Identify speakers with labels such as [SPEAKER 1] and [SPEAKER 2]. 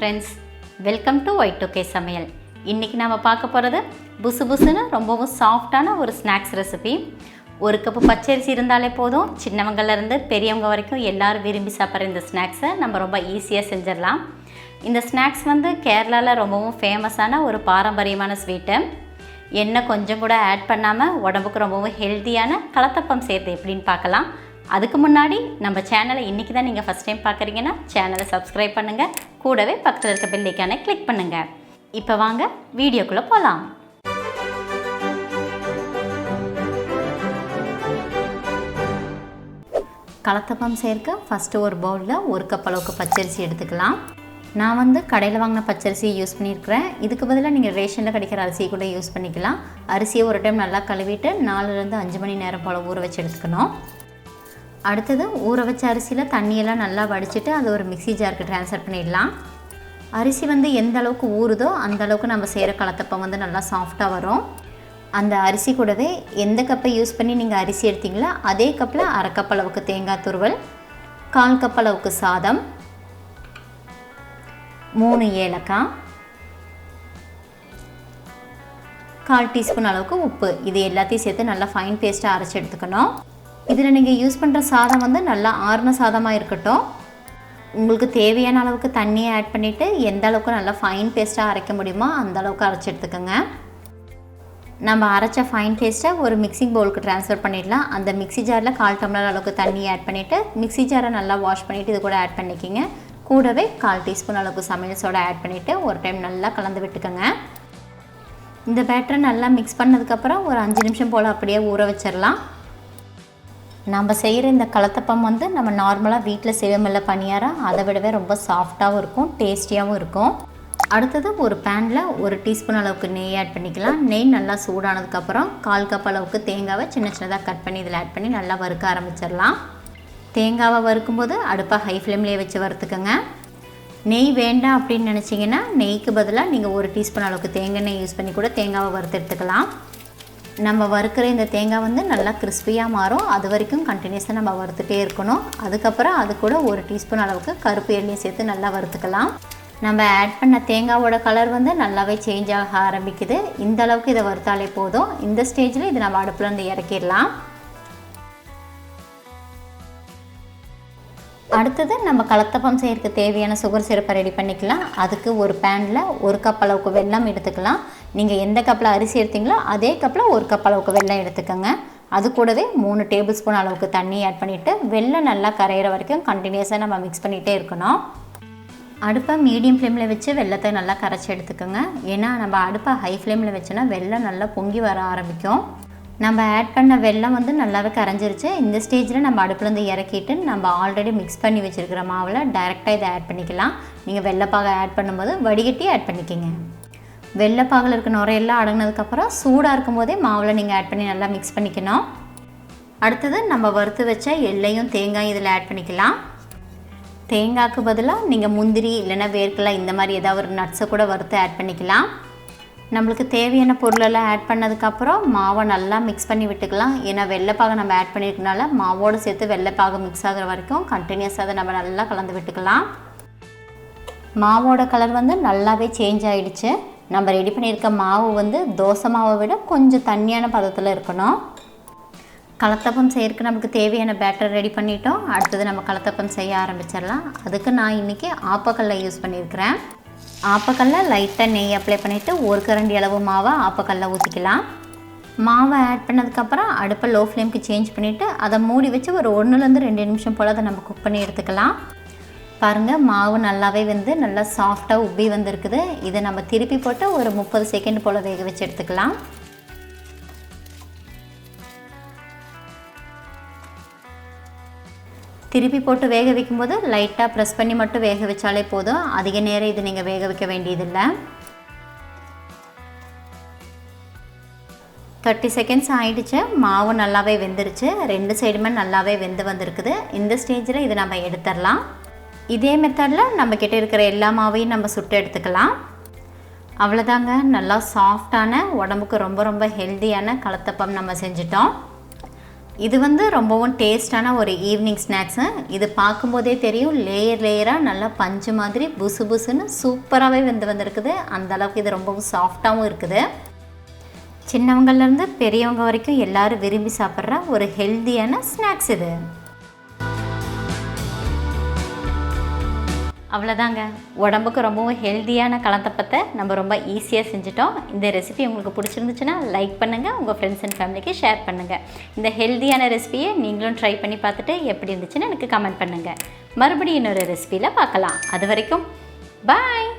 [SPEAKER 1] Friends, welcome to Y2K சமையல். இன்றைக்கி நம்ம பார்க்க போகிறது புசு புசுன்னு ரொம்பவும் சாஃப்டான ஒரு ஸ்நாக்ஸ் ரெசிபி. ஒரு கப்பு பச்சரிசி இருந்தாலே போதும், சின்னவங்கலேருந்து பெரியவங்க வரைக்கும் எல்லோரும் விரும்பி சாப்பிட்ற இந்த ஸ்நாக்ஸை நம்ம ரொம்ப ஈஸியாக செஞ்சிடலாம். இந்த ஸ்நாக்ஸ் கேரளாவில் ரொம்பவும் ஃபேமஸான ஒரு பாரம்பரியமான ஸ்வீட்டு. எண்ணெய் கொஞ்சம் கூட ஆட் பண்ணாமல் உடம்புக்கு ரொம்பவும் ஹெல்த்தியான கலத்தப்பம் செய்கிறது எப்படின்னு பார்க்கலாம். அதுக்கு முன்னாடி நம்ம சேனலை இன்றைக்கி தான் நீங்கள் ஃபஸ்ட் டைம் பார்க்குறீங்கன்னா சேனலை சப்ஸ்கிரைப் பண்ணுங்கள், கூடவே பக்கத்தில் இருக்க பெல் ஐகானை கிளிக் பண்ணுங்கள். இப்போ வாங்க வீடியோக்குள்ளே போகலாம். கலத்தப்பம் சேர்க்க ஃபஸ்ட்டு ஒரு பவுலில் 1 கப் அளவுக்கு பச்சரிசி எடுத்துக்கலாம். நான் கடையில் வாங்கின பச்சரிசியை யூஸ் பண்ணியிருக்கிறேன். இதுக்கு பதிலாக நீங்கள் ரேஷனில் கிடைக்கிற அரிசியை கூட யூஸ் பண்ணிக்கலாம். அரிசியை ஒரு டைம் நல்லா கழுவிட்டு 4-5 மணி நேரம் போல் ஊற வச்சு எடுத்துக்கணும். அடுத்தது ஊற வச்ச அரிசியில் தண்ணியெல்லாம் நல்லா வடிச்சிட்டு அதை ஒரு மிக்ஸி ஜாருக்கு ட்ரான்ஸ்ஃபர் பண்ணிடலாம். அரிசி எந்த அளவுக்கு ஊறுதோ அந்த அளவுக்கு நம்ம செய்கிற கலத்தப்பம் நல்லா சாஃப்டாக வரும். அந்த அரிசி கூடவே எந்த கப்பை யூஸ் பண்ணி நீங்கள் அரிசி எடுத்தீங்களோ அதே கப்பில் 1/2 கப் அளவுக்கு தேங்காய் துருவல், 1/4 கப் அளவுக்கு சாதம், 3 ஏலக்காய், 1/4 டீஸ்பூன் அளவுக்கு உப்பு, இது எல்லாத்தையும் சேர்த்து நல்லா ஃபைன் பேஸ்ட்டாக அரைச்சி எடுத்துக்கணும். இதில் நீங்கள் யூஸ் பண்ணுற சாதம் நல்லா ஆறுன சாதமாக இருக்கட்டும். உங்களுக்கு தேவையான அளவுக்கு தண்ணியை ஆட் பண்ணிவிட்டு எந்த அளவுக்கு நல்லா ஃபைன் பேஸ்ட்டாக அரைக்க முடியுமோ அந்த அளவுக்கு அரைச்சி எடுத்துக்கோங்க. நம்ம அரைச்ச ஃபைன் பேஸ்ட்டை ஒரு மிக்சிங் பவுலுக்கு ட்ரான்ஸ்ஃபர் பண்ணிடலாம். அந்த மிக்ஸி ஜாரில் 1/4 டம்ளர் அளவுக்கு தண்ணியை ஆட் பண்ணிவிட்டு மிக்ஸி ஜாரை நல்லா வாஷ் பண்ணிவிட்டு இது கூட ஆட் பண்ணிக்கிங்க. கூடவே 1/4 டீஸ்பூன் அளவுக்கு சமையல் சோடா ஆட் பண்ணிவிட்டு ஒரு டைம் நல்லா கலந்து விட்டுக்கோங்க. இந்த பேட்டரை நல்லா மிக்ஸ் பண்ணதுக்கப்புறம் ஒரு 5 நிமிஷம் போல் அப்படியே ஊற வச்சிடலாம். நம்ம செய்கிற இந்த கலத்தப்பம் நம்ம நார்மலாக வீட்டில் செய்வோமில்ல பணியாரம், அதை விடவே ரொம்ப சாஃப்டாகவும் இருக்கும், டேஸ்டியாகவும் இருக்கும். அடுத்தது ஒரு பேனில் 1 டீஸ்பூன் அளவுக்கு நெய் ஆட் பண்ணிக்கலாம். நெய் நல்லா சூடானதுக்கப்புறம் 1/4 கப் அளவுக்கு தேங்காவை சின்ன சின்னதாக கட் பண்ணி இதில் ஆட் பண்ணி நல்லா வறுக்க ஆரம்பிச்சிடலாம். தேங்காவை வறுக்கும்போது அடுப்பை ஹை ஃப்ளேம்லேயே வச்சு வறுத்துக்கோங்க. நெய் வேண்டாம் அப்படின்னு நினச்சிங்கன்னா நெய்க்கு பதிலாக நீங்கள் 1 டீஸ்பூன் அளவுக்கு தேங்காய் நெய் யூஸ் பண்ணி கூட தேங்காவை வறுத்து எடுத்துக்கலாம். நம்ம வறுக்கிற இந்த தேங்காய் நல்லா கிறிஸ்பியாக மாறும். அது வரைக்கும் கண்டினியூஸாக நம்ம வறுத்துட்டே இருக்கணும். அதுக்கப்புறம் அது கூட 1 டீஸ்பூன் அளவுக்கு கருப்பு எண்ணெய் சேர்த்து நல்லா வறுத்துக்கலாம். நம்ம ஆட் பண்ண தேங்காவோட கலர் நல்லாவே சேஞ்ச் ஆக ஆரம்பிக்குது. இந்த அளவுக்கு இதை வறுத்தாலே போதும். இந்த ஸ்டேஜில் இது நம்ம அடுப்புலேருந்து இறக்கிடலாம். அடுத்தது நம்ம கலத்தப்பம் செய்யறதுக்கு தேவையான சுகர் சிரப்பை ரெடி பண்ணிக்கலாம். அதுக்கு ஒரு பேனில் 1 கப் அளவுக்கு வெல்லம் எடுத்துக்கலாம். நீங்கள் எந்த கப்பில் அரிசி எடுத்தீங்களோ அதே கப்பில் 1 கப் அளவுக்கு வெல்லம் எடுத்துக்கோங்க. அது கூடவே 3 டேபிள் ஸ்பூன் அளவுக்கு தண்ணி ஆட் பண்ணிவிட்டு வெல்லம் நல்லா கரையிற வரைக்கும் கண்டினியூஸாக நம்ம மிக்ஸ் பண்ணிகிட்டே இருக்கணும். அடுப்பை மீடியம் ஃப்ளேமில் வச்சு வெல்லத்தை நல்லா கரைச்சி எடுத்துக்கோங்க. ஏன்னா நம்ம அடுப்பை ஹை ஃப்ளேமில் வச்சோன்னா வெல்லம் நல்லா பொங்கி வர ஆரம்பிக்கும். நம்ம ஆட் பண்ண வெல்லம் நல்லாவே கரைஞ்சிருச்சு. இந்த ஸ்டேஜில் நம்ம அடுப்புலேருந்து இறக்கிட்டு நம்ம ஆல்ரெடி மிக்ஸ் பண்ணி வச்சுருக்கிற மாவில் டைரெக்டாக இதை ஆட் பண்ணிக்கலாம். நீங்கள் வெள்ளைப்பாகை ஆட் பண்ணும்போது வடிகட்டி ஆட் பண்ணிக்கோங்க. வெள்ளைப்பாகில் இருக்க நுரையெல்லாம் அடங்கினதுக்கப்புறம் சூடாக இருக்கும் போதே மாவில் நீங்கள் ஆட் பண்ணி நல்லா மிக்ஸ் பண்ணிக்கணும். அடுத்தது நம்ம வறுத்து வச்ச எள்ளையும் தேங்காயும் இதில் ஆட் பண்ணிக்கலாம். தேங்காய்க்கு பதிலாக நீங்கள் முந்திரி இல்லைன்னா வேர்க்கடலை இந்த மாதிரி ஏதாவது ஒரு நட்ஸை கூட வறுத்து ஆட் பண்ணிக்கலாம். நம்மளுக்கு தேவையான பொருளெல்லாம் ஆட் பண்ணதுக்கப்புறம் மாவை நல்லா மிக்ஸ் பண்ணி விட்டுக்கலாம். ஏன்னா வெள்ளைப்பாகை நம்ம ஆட் பண்ணியிருக்கனால மாவோடு சேர்த்து வெள்ளைப்பாகை மிக்ஸ் ஆகிற வரைக்கும் கண்டினியூஸாக அதை நம்ம நல்லா கலந்து விட்டுக்கலாம். மாவோட கலர் நல்லாவே சேஞ்ச் ஆகிடுச்சு. நம்ம ரெடி பண்ணியிருக்க மாவு தோசை மாவை விட கொஞ்சம் தண்ணியான பதத்தில் இருக்கணும். கலத்தப்பம் செய்யறதுக்கு நமக்கு தேவையான பேட்டர் ரெடி பண்ணிட்டோம். அடுத்தது நம்ம கலத்தப்பம் செய்ய ஆரம்பிச்சிடலாம். அதுக்கு நான் இன்றைக்கி ஆப்பக்கல்லை யூஸ் பண்ணியிருக்கிறேன். ஆப்பக்கல்ல லைட்டாக நெய் அப்ளை பண்ணிவிட்டு 1 கரண்டி அளவு மாவை ஆப்பக்கல்ல ஊற்றிக்கலாம். மாவை ஆட் பண்ணதுக்கப்புறம் அடுப்பை லோ ஃப்ளேமுக்கு சேஞ்ச் பண்ணிவிட்டு அதை மூடி வச்சு ஒரு 1-2 நிமிஷம் போல் அதை நம்ம குக் பண்ணி எடுத்துக்கலாம். பாருங்கள், மாவு நல்லாவே நல்லா சாஃப்டாக உப்பி வந்திருக்குது. இதை நம்ம திருப்பி போட்டு ஒரு 30 செகண்ட் போல் வேக வச்சு எடுத்துக்கலாம். திருப்பி போட்டு வேக வைக்கும்போது லைட்டாக ப்ரெஸ் பண்ணி மட்டும் வேக வச்சாலே போதும். அதிக நேரம் இது நீங்கள் வேக வைக்க வேண்டியதில்லை. 30 செகண்ட்ஸ் ஆகிடுச்சு. மாவு நல்லாவே வெந்துருச்சு. 2 சைடுமே நல்லாவே வெந்து வந்திருக்குது. இந்த ஸ்டேஜில் இதை நம்ம எடுத்துடலாம். இதே மெத்தடில் நம்மக்கிட்ட இருக்கிற எல்லா மாவையும் நம்ம சுட்டு எடுத்துக்கலாம். அவ்வளோதாங்க, நல்லா சாஃப்டான உடம்புக்கு ரொம்ப ரொம்ப ஹெல்த்தியான கலத்தப்பம் நம்ம செஞ்சிட்டோம். இது வந்து ரொம்பவும் டேஸ்டான ஒரு ஈவினிங் ஸ்நாக்ஸு. இது பார்க்கும்போதே தெரியும், லேயர் லேயராக நல்லா பஞ்சு மாதிரி புசு புசுன்னு சூப்பராகவே வந்திருக்குது. அந்தளவுக்கு இது ரொம்பவும் சாஃப்டாகவும் இருக்குது. சின்னவங்கள்லேருந்து பெரியவங்க வரைக்கும் எல்லோரும் விரும்பி சாப்பிட்ற ஒரு ஹெல்த்தியான ஸ்நாக்ஸ் இது. அவ்வளோதாங்க, உடம்புக்கு ரொம்பவும் ஹெல்த்தியான கலத்தப்பத்தை நம்ம ரொம்ப ஈஸியாக செஞ்சுட்டோம். இந்த ரெசிபி உங்களுக்கு பிடிச்சிருந்துச்சுன்னா லைக் பண்ணுங்கள், உங்கள் ஃப்ரெண்ட்ஸ் அண்ட் ஃபேமிலிக்கு ஷேர் பண்ணுங்கள். இந்த ஹெல்த்தியான ரெசிபியை நீங்களும் ட்ரை பண்ணி பார்த்துட்டு எப்படி இருந்துச்சுன்னு எனக்கு கமெண்ட் பண்ணுங்கள். மறுபடியும் இன்னொரு ரெசிபியில் பார்க்கலாம். அது வரைக்கும் பாய்.